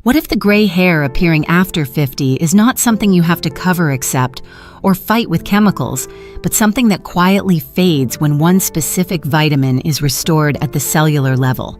What if the gray hair appearing after 50 is not something you have to cover accept or fight with chemicals, but something that quietly fades when one specific vitamin is restored at the cellular level?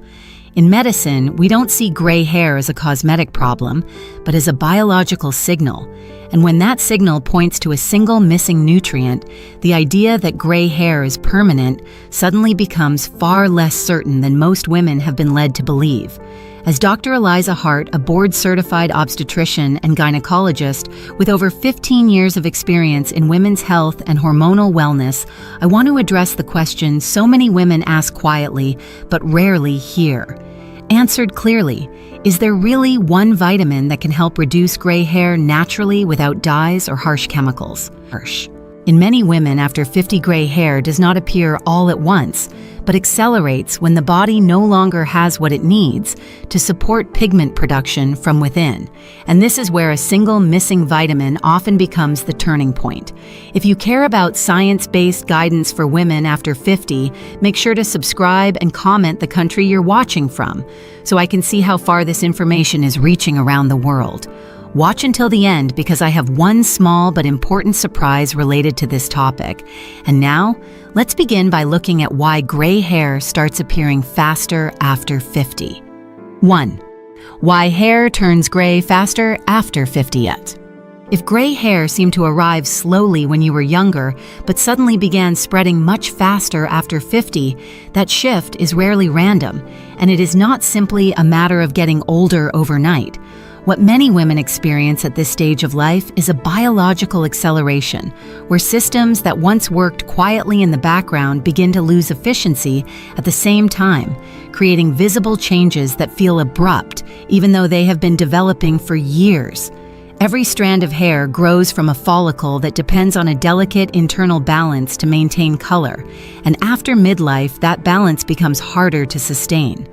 In medicine, we don't see gray hair as a cosmetic problem, but as a biological signal. And when that signal points to a single missing nutrient, the idea that gray hair is permanent suddenly becomes far less certain than most women have been led to believe. As Dr. Eliza Hart, a board-certified obstetrician and gynecologist with over 15 years of experience in women's health and hormonal wellness, I want to address the question so many women ask quietly, but rarely hear. Answered clearly, is there really one vitamin that can help reduce gray hair naturally without dyes or harsh chemicals? In many women, after 50, gray hair does not appear all at once, but accelerates when the body no longer has what it needs to support pigment production from within. And this is where a single missing vitamin often becomes the turning point. If you care about science-based guidance for women after 50, make sure to subscribe and comment the country you're watching from, so I can see how far this information is reaching around the world. Watch until the end because I have one small but important surprise related to this topic. And now, let's begin by looking at why gray hair starts appearing faster after 50. 1. Why hair turns gray faster after 50 yet. If gray hair seemed to arrive slowly when you were younger, but suddenly began spreading much faster after 50, that shift is rarely random, and it is not simply a matter of getting older overnight. What many women experience at this stage of life is a biological acceleration, where systems that once worked quietly in the background begin to lose efficiency at the same time, creating visible changes that feel abrupt, even though they have been developing for years. Every strand of hair grows from a follicle that depends on a delicate internal balance to maintain color, and after midlife, that balance becomes harder to sustain.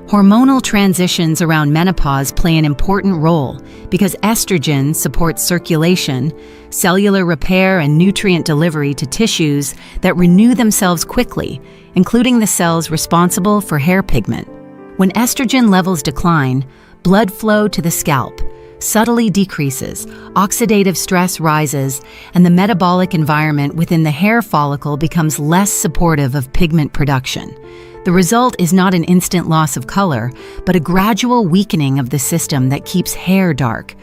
Hormonal transitions around menopause play an important role because estrogen supports circulation, cellular repair, and nutrient delivery to tissues that renew themselves quickly, including the cells responsible for hair pigment. When estrogen levels decline, blood flow to the scalp subtly decreases, oxidative stress rises, and the metabolic environment within the hair follicle becomes less supportive of pigment production. The result is not an instant loss of color, but a gradual weakening of the system that keeps hair dark.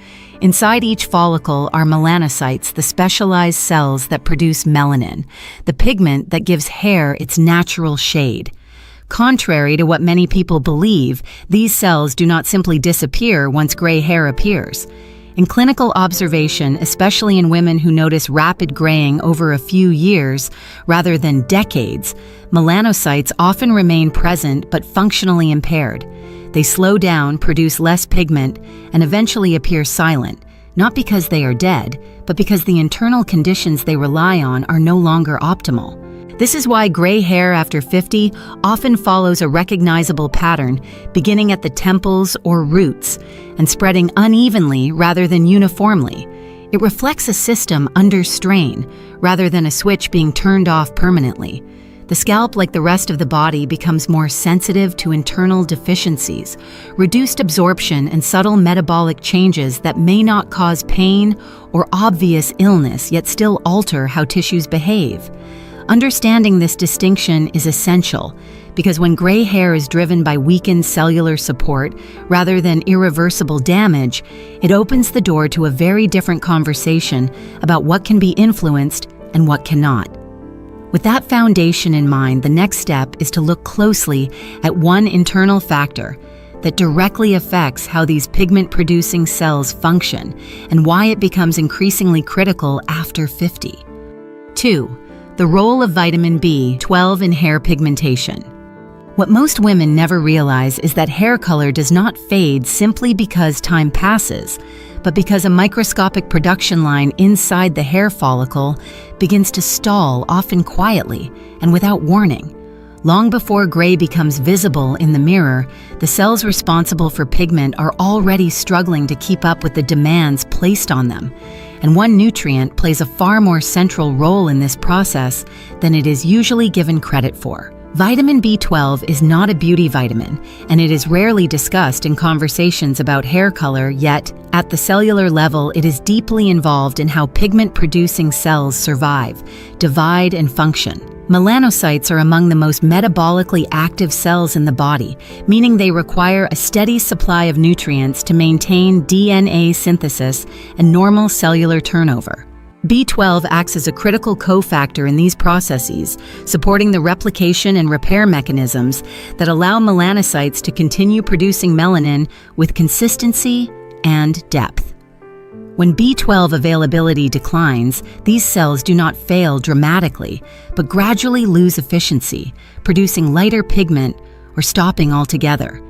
Inside each follicle are melanocytes, the specialized cells that produce melanin, the pigment that gives hair its natural shade. Contrary to what many people believe, these cells do not simply disappear once gray hair appears. In clinical observation, especially in women who notice rapid graying over a few years rather than decades, melanocytes often remain present but functionally impaired. They slow down, produce less pigment, and eventually appear silent, not because they are dead, but because the internal conditions they rely on are no longer optimal. This is why gray hair after 50 often follows a recognizable pattern, beginning at the temples or roots and spreading unevenly rather than uniformly. It reflects a system under strain rather than a switch being turned off permanently. The scalp, like the rest of the body, becomes more sensitive to internal deficiencies, reduced absorption, and subtle metabolic changes that may not cause pain or obvious illness, yet still alter how tissues behave. Understanding this distinction is essential because when gray hair is driven by weakened cellular support rather than irreversible damage, it opens the door to a very different conversation about what can be influenced and what cannot. With that foundation in mind, the next step is to look closely at one internal factor that directly affects how these pigment-producing cells function and why it becomes increasingly critical after 50. 2. The role of vitamin B12 in hair pigmentation. What most women never realize is that hair color does not fade simply because time passes, but because a microscopic production line inside the hair follicle begins to stall, often quietly and without warning. Long before gray becomes visible in the mirror, the cells responsible for pigment are already struggling to keep up with the demands placed on them. And one nutrient plays a far more central role in this process than it is usually given credit for: Vitamin B12 is not a beauty vitamin, and it is rarely discussed in conversations about hair color, yet, at the cellular level, it is deeply involved in how pigment-producing cells survive, divide, and function. Melanocytes are among the most metabolically active cells in the body, meaning they require a steady supply of nutrients to maintain DNA synthesis and normal cellular turnover. B12 acts as a critical cofactor in these processes, supporting the replication and repair mechanisms that allow melanocytes to continue producing melanin with consistency and depth. When B12 availability declines, these cells do not fail dramatically, but gradually lose efficiency, producing lighter pigment or stopping altogether.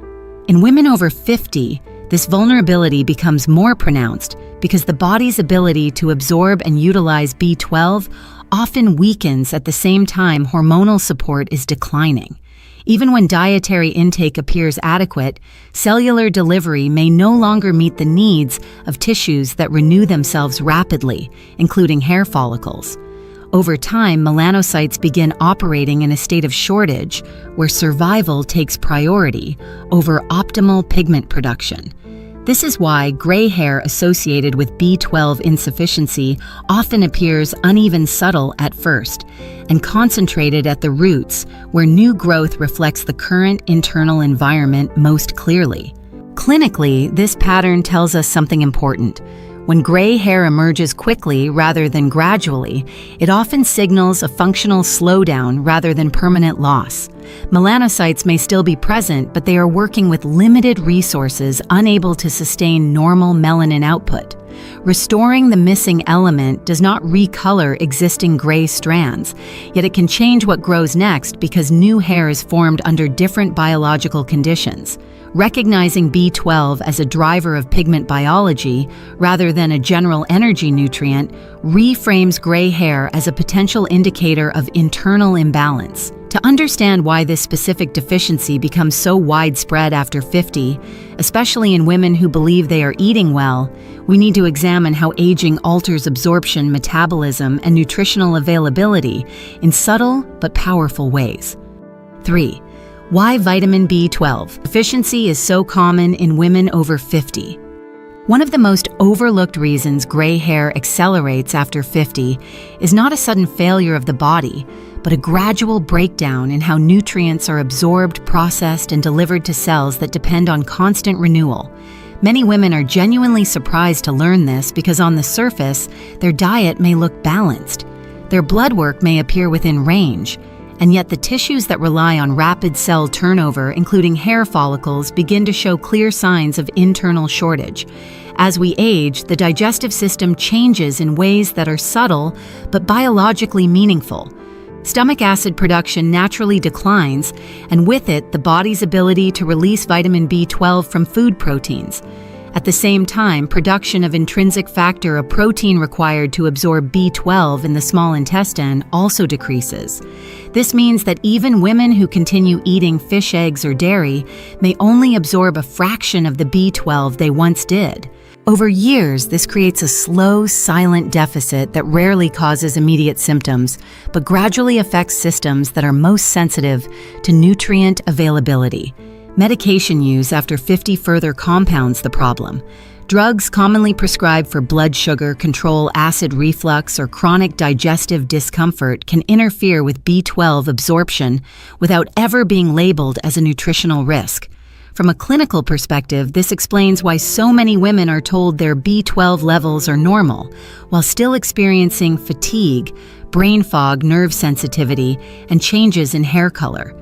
In women over 50, this vulnerability becomes more pronounced because the body's ability to absorb and utilize B12 often weakens at the same time hormonal support is declining. Even when dietary intake appears adequate, cellular delivery may no longer meet the needs of tissues that renew themselves rapidly, including hair follicles. Over time, melanocytes begin operating in a state of shortage where survival takes priority over optimal pigment production. This is why gray hair associated with B12 insufficiency often appears uneven, subtle at first, and concentrated at the roots, where new growth reflects the current internal environment most clearly. Clinically, this pattern tells us something important. When gray hair emerges quickly rather than gradually, it often signals a functional slowdown rather than permanent loss. Melanocytes may still be present, but they are working with limited resources, unable to sustain normal melanin output. Restoring the missing element does not recolor existing gray strands, yet it can change what grows next because new hair is formed under different biological conditions. Recognizing B12 as a driver of pigment biology rather than a general energy nutrient reframes gray hair as a potential indicator of internal imbalance. To understand why this specific deficiency becomes so widespread after 50, especially in women who believe they are eating well, we need to examine how aging alters absorption, metabolism, and nutritional availability in subtle but powerful ways. 3. Why vitamin B12 deficiency is so common in women over 50. One of the most overlooked reasons gray hair accelerates after 50 is not a sudden failure of the body, but a gradual breakdown in how nutrients are absorbed, processed, and delivered to cells that depend on constant renewal. Many women are genuinely surprised to learn this because on the surface, their diet may look balanced. Their blood work may appear within range, and yet the tissues that rely on rapid cell turnover, including hair follicles, begin to show clear signs of internal shortage. As we age, the digestive system changes in ways that are subtle but biologically meaningful. Stomach acid production naturally declines, and with it, the body's ability to release vitamin B12 from food proteins. At the same time, production of intrinsic factor, a protein required to absorb B12 in the small intestine, also decreases. This means that even women who continue eating fish, eggs, or dairy may only absorb a fraction of the B12 they once did. Over years, this creates a slow, silent deficit that rarely causes immediate symptoms, but gradually affects systems that are most sensitive to nutrient availability. Medication use after 50 further compounds the problem. Drugs commonly prescribed for blood sugar control, acid reflux, or chronic digestive discomfort can interfere with B12 absorption without ever being labeled as a nutritional risk. From a clinical perspective, this explains why so many women are told their B12 levels are normal, while still experiencing fatigue, brain fog, nerve sensitivity, and changes in hair color.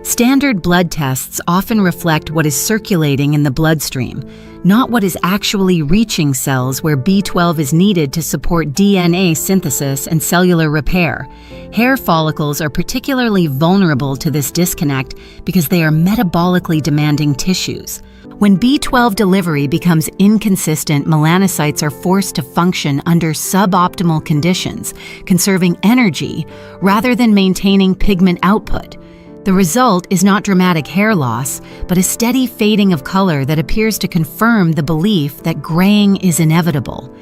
Standard blood tests often reflect what is circulating in the bloodstream, not what is actually reaching cells where B12 is needed to support DNA synthesis and cellular repair. Hair follicles are particularly vulnerable to this disconnect because they are metabolically demanding tissues. When B12 delivery becomes inconsistent, melanocytes are forced to function under suboptimal conditions, conserving energy rather than maintaining pigment output. The result is not dramatic hair loss, but a steady fading of color that appears to confirm the belief that graying is inevitable.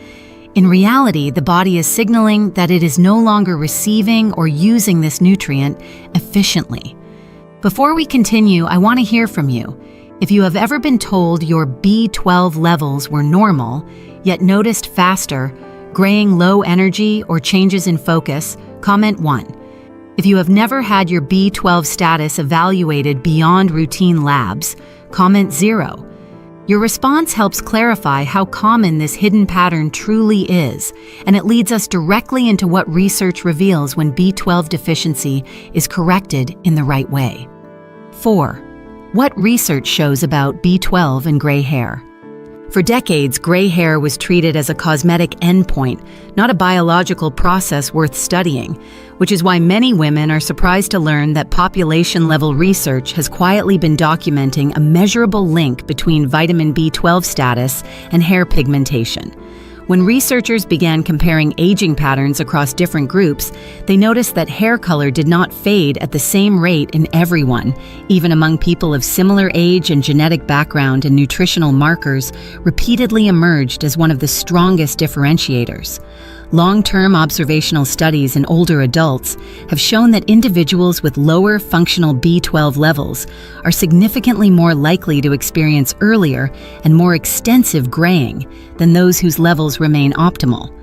In reality, the body is signaling that it is no longer receiving or using this nutrient efficiently. Before we continue, I want to hear from you. If you have ever been told your B12 levels were normal, yet noticed faster, graying low energy, or changes in focus, comment 1. If you have never had your B12 status evaluated beyond routine labs, comment 0. Your response helps clarify how common this hidden pattern truly is, and it leads us directly into what research reveals when B12 deficiency is corrected in the right way. 4. What research shows about B12 and gray hair? For decades, gray hair was treated as a cosmetic endpoint, not a biological process worth studying, which is why many women are surprised to learn that population-level research has quietly been documenting a measurable link between vitamin B12 status and hair pigmentation. When researchers began comparing aging patterns across different groups, they noticed that hair color did not fade at the same rate in everyone, even among people of similar age and genetic background, and nutritional markers repeatedly emerged as one of the strongest differentiators. Long-term observational studies in older adults have shown that individuals with lower functional B12 levels are significantly more likely to experience earlier and more extensive graying than those whose levels remain optimal.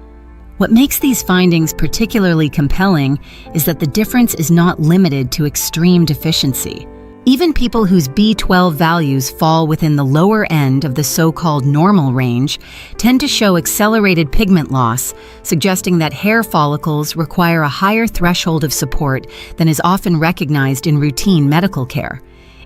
What makes these findings particularly compelling is that the difference is not limited to extreme deficiency. Even people whose B12 values fall within the lower end of the so-called normal range tend to show accelerated pigment loss, suggesting that hair follicles require a higher threshold of support than is often recognized in routine medical care.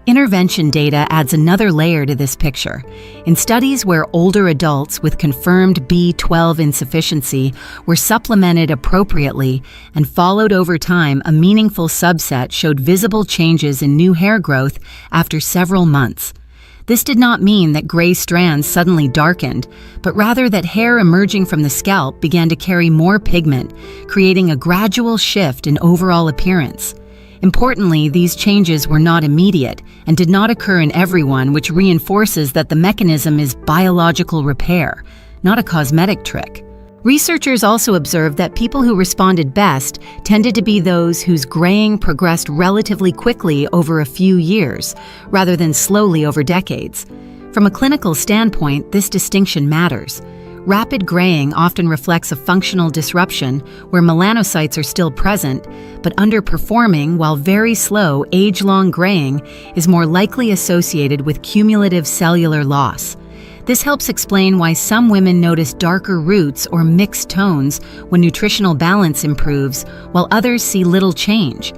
Intervention data adds another layer to this picture. In studies where older adults with confirmed B12 insufficiency were supplemented appropriately and followed over time, a meaningful subset showed visible changes in new hair growth after several months. This did not mean that gray strands suddenly darkened, but rather that hair emerging from the scalp began to carry more pigment, creating a gradual shift in overall appearance. Importantly, these changes were not immediate and did not occur in everyone, which reinforces that the mechanism is biological repair, not a cosmetic trick. Researchers also observed that people who responded best tended to be those whose graying progressed relatively quickly over a few years, rather than slowly over decades. From a clinical standpoint, this distinction matters. Rapid graying often reflects a functional disruption where melanocytes are still present, but underperforming, while very slow, age-long graying is more likely associated with cumulative cellular loss. This helps explain why some women notice darker roots or mixed tones when nutritional balance improves, while others see little change.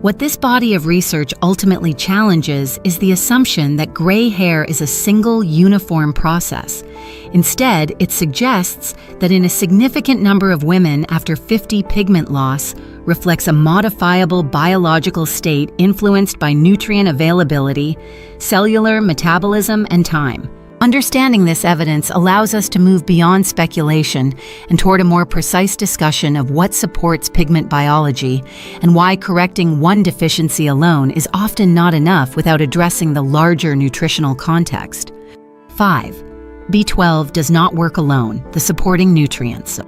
What this body of research ultimately challenges is the assumption that gray hair is a single, uniform process. Instead, it suggests that in a significant number of women after 50, pigment loss reflects a modifiable biological state influenced by nutrient availability, cellular metabolism, and time. Understanding this evidence allows us to move beyond speculation and toward a more precise discussion of what supports pigment biology and why correcting one deficiency alone is often not enough without addressing the larger nutritional context. 5. B12 does not work alone, the supporting nutrients.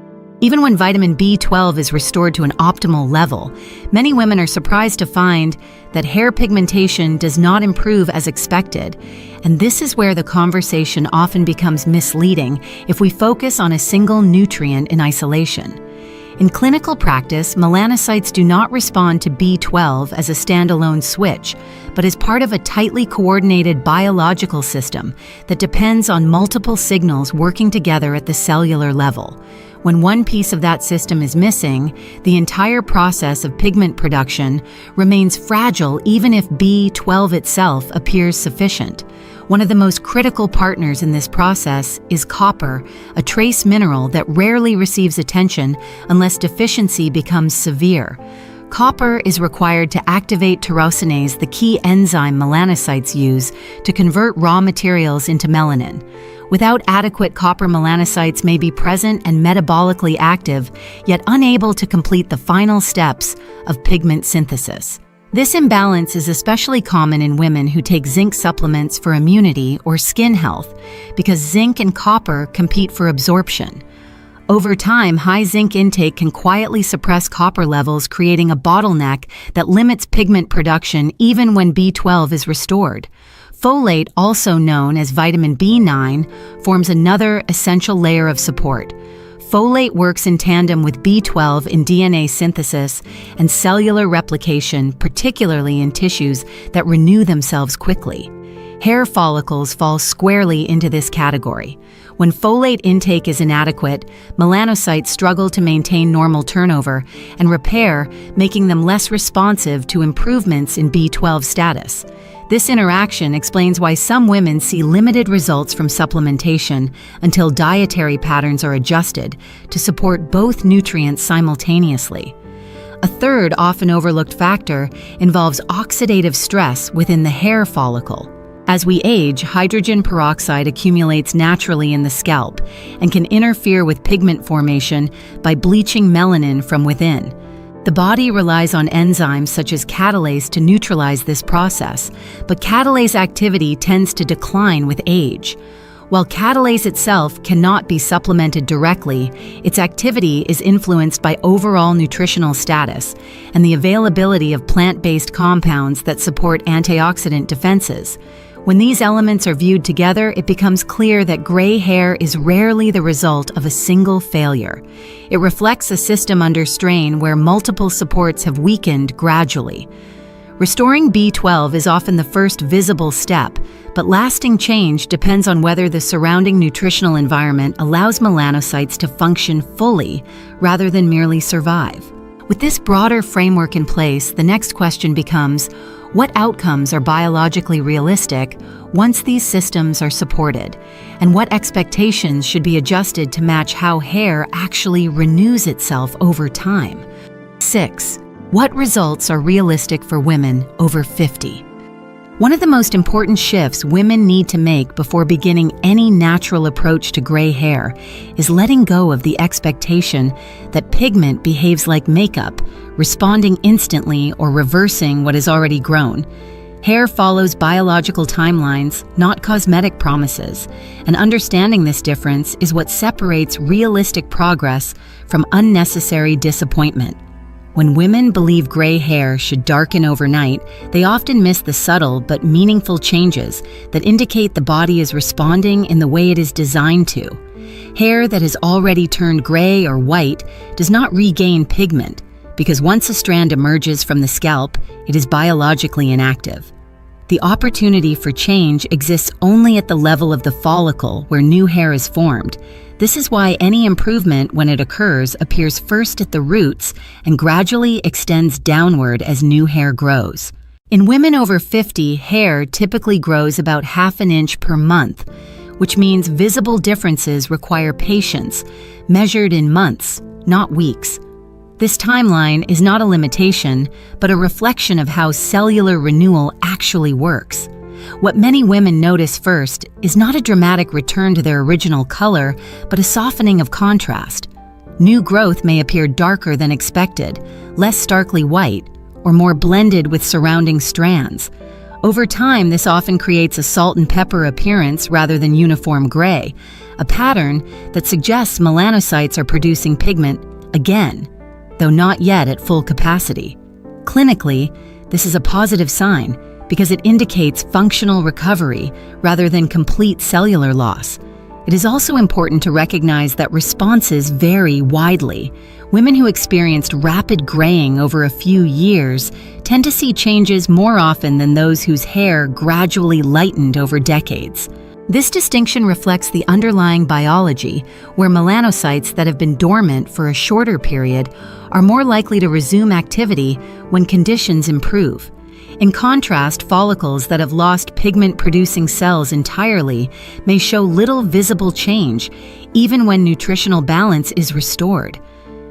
Even when vitamin B12 is restored to an optimal level, many women are surprised to find that hair pigmentation does not improve as expected, and this is where the conversation often becomes misleading if we focus on a single nutrient in isolation. In clinical practice, melanocytes do not respond to B12 as a standalone switch, but as part of a tightly coordinated biological system that depends on multiple signals working together at the cellular level. When one piece of that system is missing, the entire process of pigment production remains fragile even if B12 itself appears sufficient. One of the most critical partners in this process is copper, a trace mineral that rarely receives attention unless deficiency becomes severe. Copper is required to activate tyrosinase, the key enzyme melanocytes use to convert raw materials into melanin. Without adequate copper, melanocytes may be present and metabolically active, yet unable to complete the final steps of pigment synthesis. This imbalance is especially common in women who take zinc supplements for immunity or skin health, because zinc and copper compete for absorption. Over time, high zinc intake can quietly suppress copper levels, creating a bottleneck that limits pigment production even when B12 is restored. Folate, also known as vitamin B9, forms another essential layer of support. Folate works in tandem with B12 in DNA synthesis and cellular replication, particularly in tissues that renew themselves quickly. Hair follicles fall squarely into this category. When folate intake is inadequate, melanocytes struggle to maintain normal turnover and repair, making them less responsive to improvements in B12 status. This interaction explains why some women see limited results from supplementation until dietary patterns are adjusted to support both nutrients simultaneously. A third, often overlooked factor involves oxidative stress within the hair follicle. As we age, hydrogen peroxide accumulates naturally in the scalp and can interfere with pigment formation by bleaching melanin from within. The body relies on enzymes such as catalase to neutralize this process, but catalase activity tends to decline with age. While catalase itself cannot be supplemented directly, its activity is influenced by overall nutritional status and the availability of plant-based compounds that support antioxidant defenses. When these elements are viewed together, it becomes clear that gray hair is rarely the result of a single failure. It reflects a system under strain where multiple supports have weakened gradually. Restoring B12 is often the first visible step, but lasting change depends on whether the surrounding nutritional environment allows melanocytes to function fully rather than merely survive. With this broader framework in place, the next question becomes, what outcomes are biologically realistic once these systems are supported? And what expectations should be adjusted to match how hair actually renews itself over time? 6. What results are realistic for women over 50? One of the most important shifts women need to make before beginning any natural approach to gray hair is letting go of the expectation that pigment behaves like makeup, responding instantly or reversing what is already grown. Hair follows biological timelines, not cosmetic promises, and understanding this difference is what separates realistic progress from unnecessary disappointment. When women believe gray hair should darken overnight, they often miss the subtle but meaningful changes that indicate the body is responding in the way it is designed to. Hair that has already turned gray or white does not regain pigment, because once a strand emerges from the scalp, it is biologically inactive. The opportunity for change exists only at the level of the follicle where new hair is formed. This is why any improvement, when it occurs, appears first at the roots and gradually extends downward as new hair grows. In women over 50, hair typically grows about half an inch per month, which means visible differences require patience, measured in months, not weeks. This timeline is not a limitation, but a reflection of how cellular renewal actually works. What many women notice first is not a dramatic return to their original color, but a softening of contrast. New growth may appear darker than expected, less starkly white, or more blended with surrounding strands. Over time, this often creates a salt and pepper appearance rather than uniform gray, a pattern that suggests melanocytes are producing pigment again, though not yet at full capacity. Clinically, this is a positive sign because it indicates functional recovery rather than complete cellular loss. It is also important to recognize that responses vary widely. Women who experienced rapid graying over a few years tend to see changes more often than those whose hair gradually lightened over decades. This distinction reflects the underlying biology, where melanocytes that have been dormant for a shorter period are more likely to resume activity when conditions improve. In contrast, follicles that have lost pigment-producing cells entirely may show little visible change, even when nutritional balance is restored.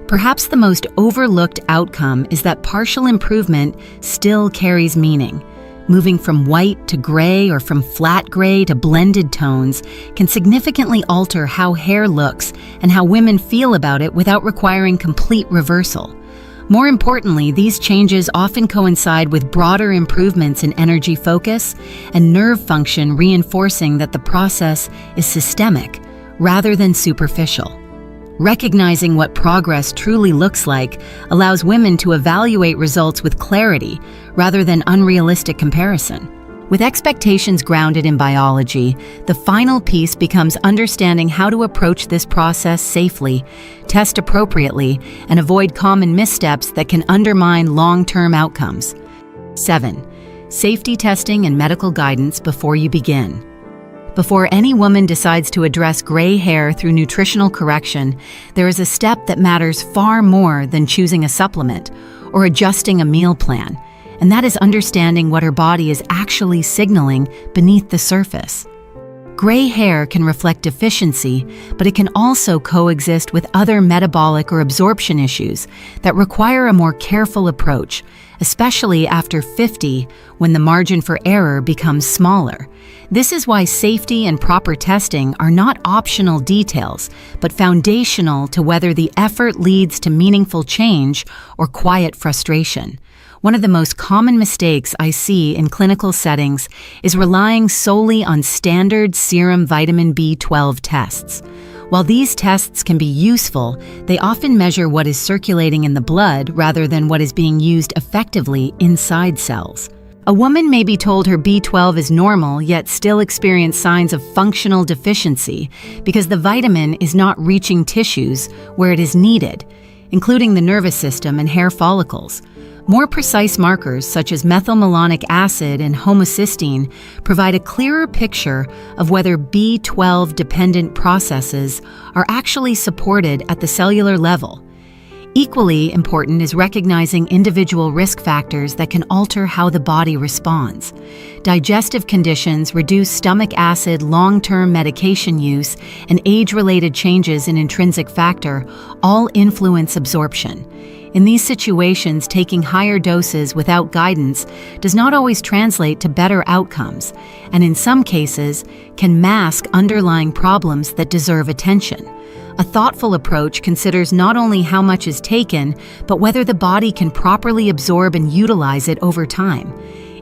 Perhaps the most overlooked outcome is that partial improvement still carries meaning. Moving from white to gray or from flat gray to blended tones can significantly alter how hair looks and how women feel about it without requiring complete reversal. More importantly, these changes often coincide with broader improvements in energy focus and nerve function, reinforcing that the process is systemic rather than superficial. Recognizing what progress truly looks like allows women to evaluate results with clarity rather than unrealistic comparison. With expectations grounded in biology, the final piece becomes understanding how to approach this process safely, test appropriately, and avoid common missteps that can undermine long-term outcomes. 7. Safety testing and medical guidance before you begin. Before any woman decides to address gray hair through nutritional correction, there is a step that matters far more than choosing a supplement or adjusting a meal plan, and that is understanding what her body is actually signaling beneath the surface. Gray hair can reflect deficiency, but it can also coexist with other metabolic or absorption issues that require a more careful approach, especially after 50, when the margin for error becomes smaller. This is why safety and proper testing are not optional details, but foundational to whether the effort leads to meaningful change or quiet frustration. One of the most common mistakes I see in clinical settings is relying solely on standard serum vitamin B12 tests. While these tests can be useful, they often measure what is circulating in the blood rather than what is being used effectively inside cells. A woman may be told her B12 is normal, yet still experience signs of functional deficiency because the vitamin is not reaching tissues where it is needed, including the nervous system and hair follicles. More precise markers such as methylmalonic acid and homocysteine provide a clearer picture of whether B12-dependent processes are actually supported at the cellular level. Equally important is recognizing individual risk factors that can alter how the body responds. Digestive conditions, reduced stomach acid, long-term medication use, and age-related changes in intrinsic factor all influence absorption. In these situations, taking higher doses without guidance does not always translate to better outcomes, and in some cases, can mask underlying problems that deserve attention. A thoughtful approach considers not only how much is taken, but whether the body can properly absorb and utilize it over time.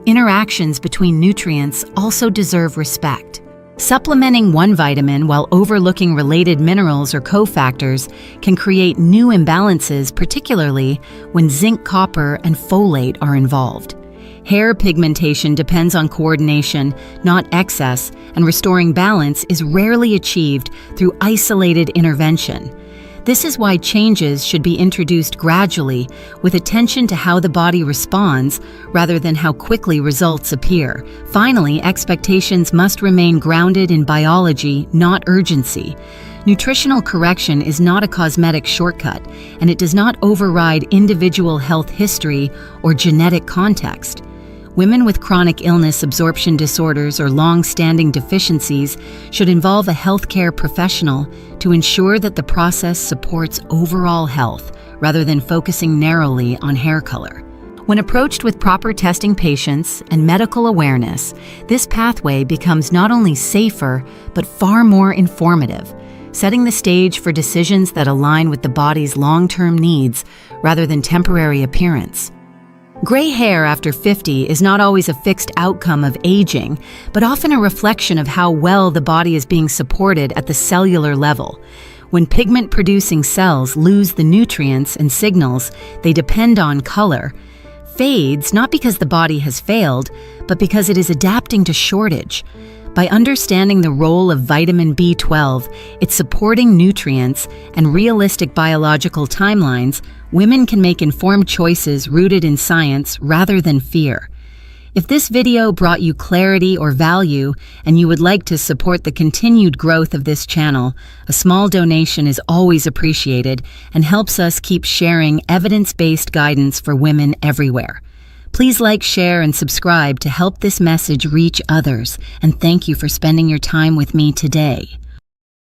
Interactions between nutrients also deserve respect. Supplementing one vitamin while overlooking related minerals or cofactors can create new imbalances, particularly when zinc, copper, and folate are involved. Hair pigmentation depends on coordination, not excess, and restoring balance is rarely achieved through isolated intervention. This is why changes should be introduced gradually, with attention to how the body responds rather than how quickly results appear. Finally, expectations must remain grounded in biology, not urgency. Nutritional correction is not a cosmetic shortcut, and it does not override individual health history or genetic context. Women with chronic illness, absorption disorders, or long-standing deficiencies should involve a healthcare professional to ensure that the process supports overall health rather than focusing narrowly on hair color. When approached with proper testing patience and medical awareness, this pathway becomes not only safer, but far more informative, setting the stage for decisions that align with the body's long-term needs rather than temporary appearance. Gray hair after 50 is not always a fixed outcome of aging, but often a reflection of how well the body is being supported at the cellular level. When pigment-producing cells lose the nutrients and signals they depend on, color fades not because the body has failed, but because it is adapting to shortage. By understanding the role of vitamin B12, its supporting nutrients, and realistic biological timelines, women can make informed choices rooted in science rather than fear. If this video brought you clarity or value, and you would like to support the continued growth of this channel, a small donation is always appreciated and helps us keep sharing evidence-based guidance for women everywhere. Please like, share, and subscribe to help this message reach others, and thank you for spending your time with me today.